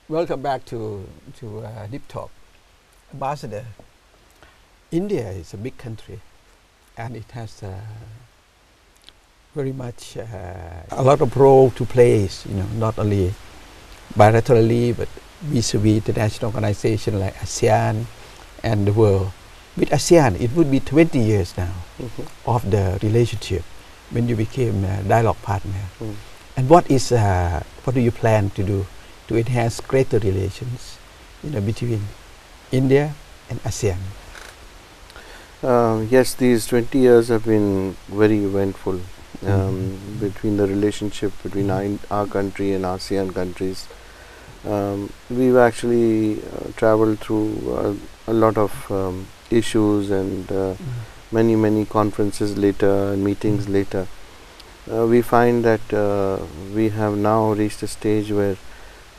Welcome back to Deep Talk. Ambassador, India is a big country and it has very much a lot of role to play, not only bilaterally but vis-a-vis international organizations like ASEAN and the world. With ASEAN, it would be 20 years now of the relationship when you became a dialogue partner. And what do you plan to do to enhance greater relations, between India and ASEAN? Yes, these 20 years have been very eventful between the relationship between our country and ASEAN countries. We've actually traveled through a lot of issues and many conferences later and meetings later. We find that we have now reached a stage where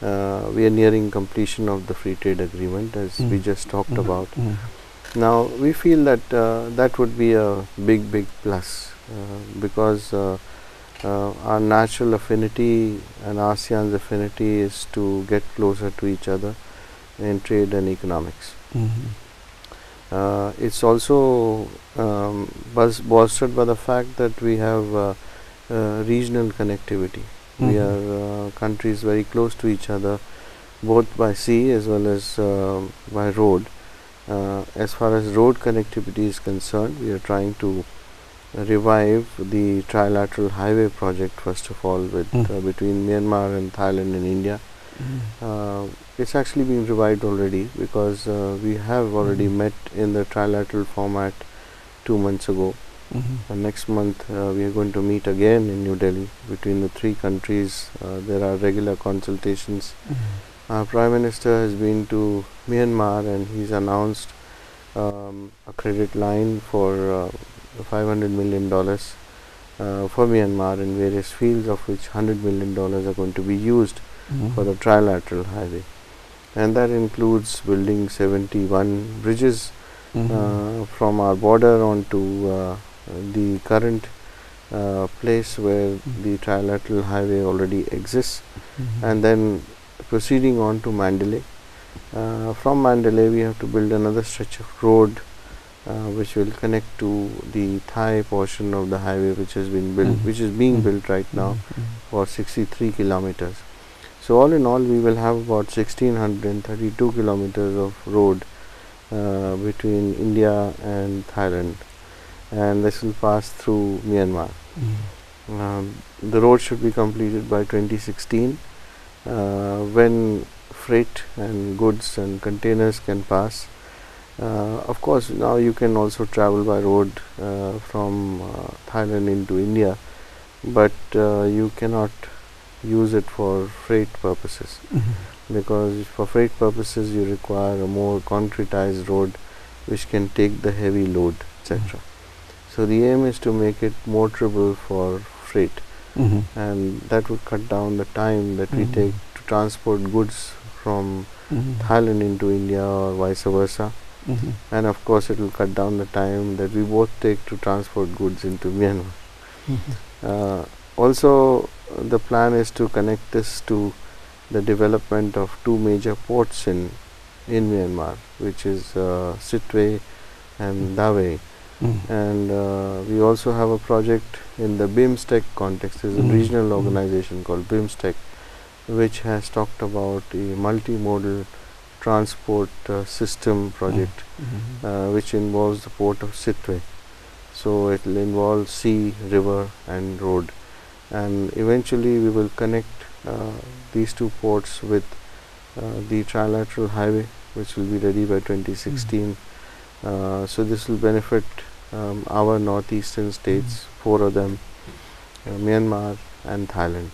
we are nearing completion of the free trade agreement, as we just talked about. Now we feel that that would be a big plus because our natural affinity and ASEAN's affinity is to get closer to each other in trade and economics. It's also bolstered by the fact that we have regional connectivity. We are countries very close to each other, both by sea as well as by road. As far as road connectivity is concerned, we are trying to revive the trilateral highway project, first of all, with between Myanmar and Thailand and India. It's actually been revived already because we have already met in the trilateral format 2 months ago. Next month we are going to meet again in New Delhi between the three countries. There are regular consultations. Our Prime Minister has been to Myanmar and he's announced a credit line for $500 million for Myanmar in various fields, of which $100 million are going to be used for the trilateral highway. And that includes building 71 bridges from our border onto the current place where the trilateral highway already exists, and then proceeding on to Mandalay. From Mandalay we have to build another stretch of road which will connect to the Thai portion of the highway, which has been built, which is being built right now for 63 kilometers. So all in all we will have about 1632 kilometers of road between India and Thailand, and this will pass through Myanmar. The road should be completed by 2016 when freight and goods and containers can pass. Of course, now you can also travel by road from Thailand into India, but you cannot use it for freight purposes, because for freight purposes you require a more concretized road which can take the heavy load, etc. So the aim is to make it motorable for freight, and that would cut down the time that we take to transport goods from Thailand into India or vice versa. And of course it will cut down the time that we both take to transport goods into Myanmar. Also the plan is to connect this to the development of two major ports in Myanmar, which is Sittwe and Dawei. And we also have a project in the BIMSTEC context. There is a regional organization called BIMSTEC which has talked about a multimodal transport system project which involves the port of Sittwe. So it will involve sea, river and road, and eventually we will connect these two ports with the trilateral highway, which will be ready by 2016. So this will benefit our northeastern states, 4 of them, Myanmar and Thailand.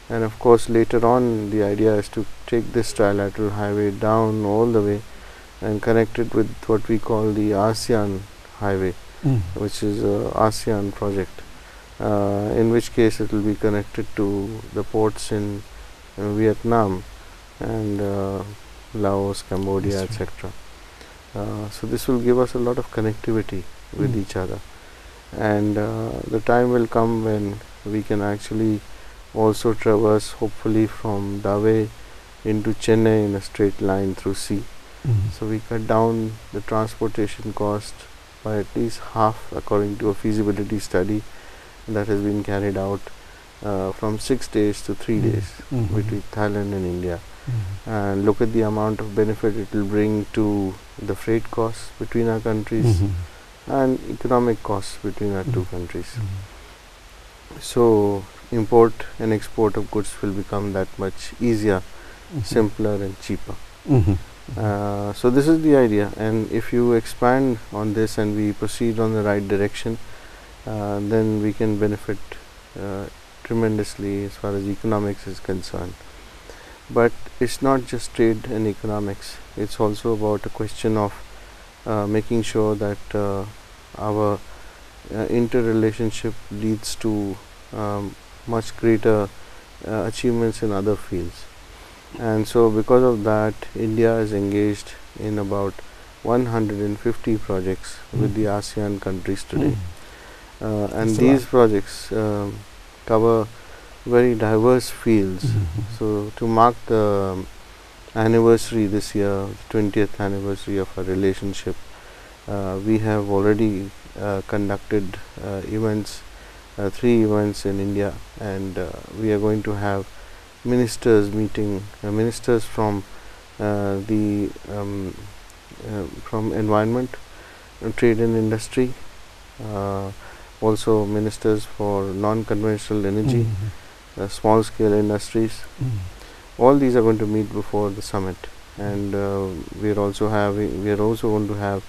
And of course later on the idea is to take this trilateral highway down all the way and connect it with what we call the ASEAN highway, which is a ASEAN project, in which case it will be connected to the ports in Vietnam and Laos, Cambodia, etc. So this will give us a lot of connectivity with each other, and the time will come when we can actually also traverse, hopefully from Dawei into Chennai in a straight line through sea. Mhm. So we cut down the transportation cost by at least half, according to a feasibility study that has been carried out, from 6 days to 3 days Mhm. between Thailand and India. Mhm. And look at the amount of benefit it will bring to the freight costs between our countries Mhm. and economic costs between our two Mhm. countries. Mhm. So import and export of goods will become that much easier, Mhm. simpler and cheaper. Mhm. So this is the idea, and if you expand on this and we proceed on the right direction, then we can benefit uh, tremendously as far as economics is concerned. But it's not just trade and economics, it's also about a question of making sure that our interrelationship leads to much greater achievements in other fields. And so because of that, India is engaged in about 150 projects with the ASEAN countries today. And That's a these lot. projects cover very diverse fields. Mhm. So to mark the anniversary this year, 20th anniversary of our relationship, we have already conducted events, 3 events in India, and we are going to have ministers meeting, ministers from the from environment, trade and industry, also ministers for non-conventional energy, Mhm. small scale industries. Mhm. All these are going to meet before the summit, and we are also going to have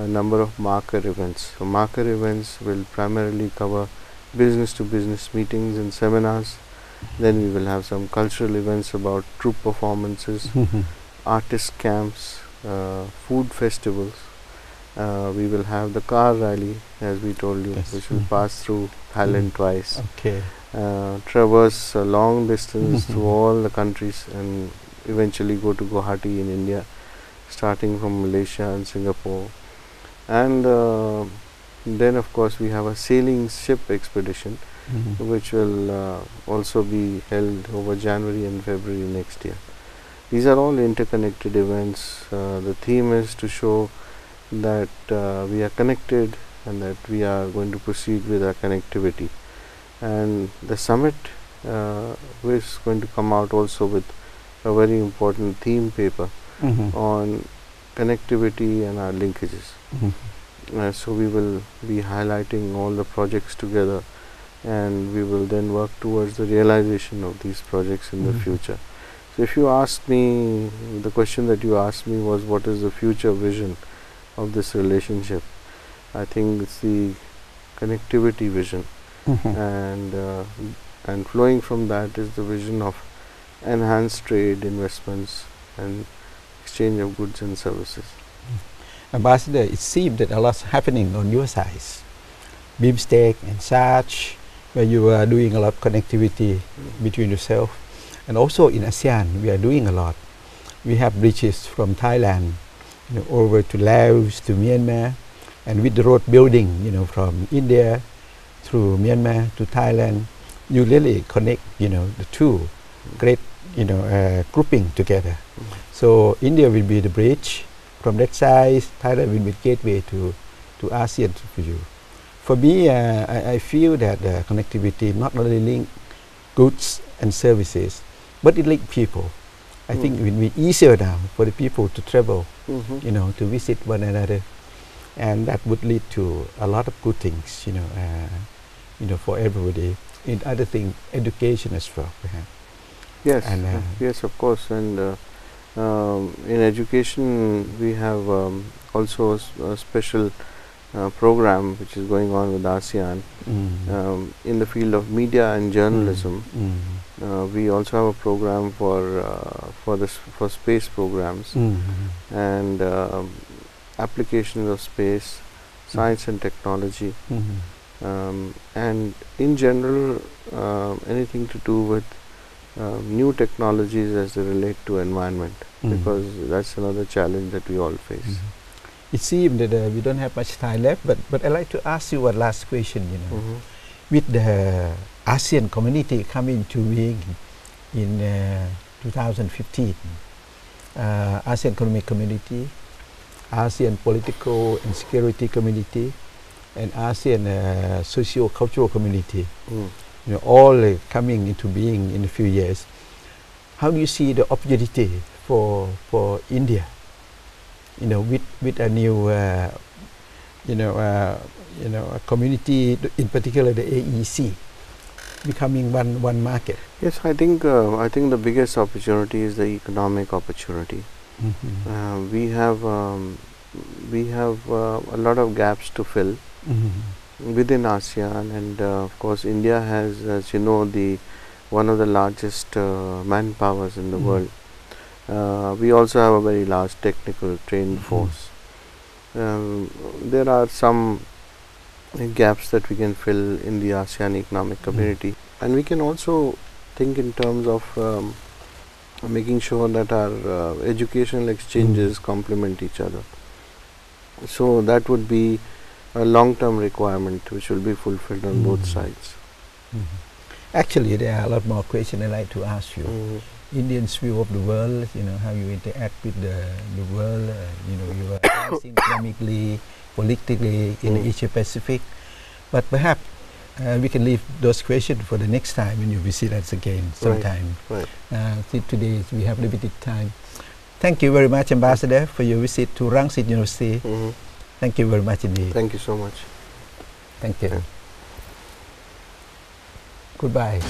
a number of marker events. So marker events will primarily cover business to business meetings and seminars. Then we will have some cultural events about troupe performances, Mhm. artist camps, food festivals. We will have the car rally, as we told you, Yes. which will Mhm. pass through Thailand twice, Okay. traverse a long distance Mhm. through all the countries, and eventually go to Guwahati in India, starting from Malaysia and Singapore. And then, of course, we have a sailing ship expedition, Mhm. which will also be held over January and February next year. These are all interconnected events. The theme is to show that we are connected and that we are going to proceed with our connectivity. And the summit is going to come out also with a very important theme paper Mhm. on connectivity and our linkages. Mhm. So we will be highlighting all the projects together, and we will then work towards the realization of these projects in the Mhm. future. So if you asked me, the question that you asked me was, what is the future vision of this relationship? I think it's the connectivity vision, Mhm. and flowing from that is the vision of enhanced trade, investments, and exchange of goods and services. Ambassador, it seems that a lot's happening on your side. BIMSTEC and such, where you are doing a lot of connectivity between yourself. And also in ASEAN, we are doing a lot. We have bridges from Thailand, over to Laos, to Myanmar, and with the road building, from India through Myanmar to Thailand, you really connect, the two great, grouping together. So India will be the bridge. From that side, Thailand will be the gateway to ASEAN for you. For me, I feel that connectivity not only link goods and services, but it link people. I think it will be easier now for the people to travel, to visit one another, and that would lead to a lot of good things, for everybody. In other things, education as well, perhaps. Yes, And yes, of course. And in education, we have also a special program which is going on with ASEAN in the field of media and journalism. We also have a program for space programs and applications of space, science and technology, and in general anything to do with new technologies as they relate to environment, because that's another challenge that we all face. It seems that we don't have much time left, but I'd like to ask you one last question. With the ASEAN community coming to being in 2015. ASEAN Economic Community, ASEAN Political and Security Community, and ASEAN Socio-Cultural Community. You know, all coming into being in a few years. How do you see the opportunity for India? You know, with a new a community, in particular the AEC, becoming one market. Yes, I think the biggest opportunity is the economic opportunity. We have a lot of gaps to fill within ASEAN, and of course India has, as you know, one of the largest manpowers in the world. We also have a very large technical trained force. There are some gaps that we can fill in the ASEAN economic community, and we can also think in terms of making sure that our educational exchanges complement each other. So that would be a long-term requirement which will be fulfilled on both sides. Actually, there are a lot more questions I'd like to ask you. Indians' view of the world, you know, how you interact with the world, you know, you are economically, politically in Asia Pacific. But perhaps we can leave those questions for the next time when you visit us again sometime. Today we have limited time. Thank you very much, Ambassador, for your visit to Rangsit University. Thank you very much indeed. Thank you so much. Thank you. Goodbye.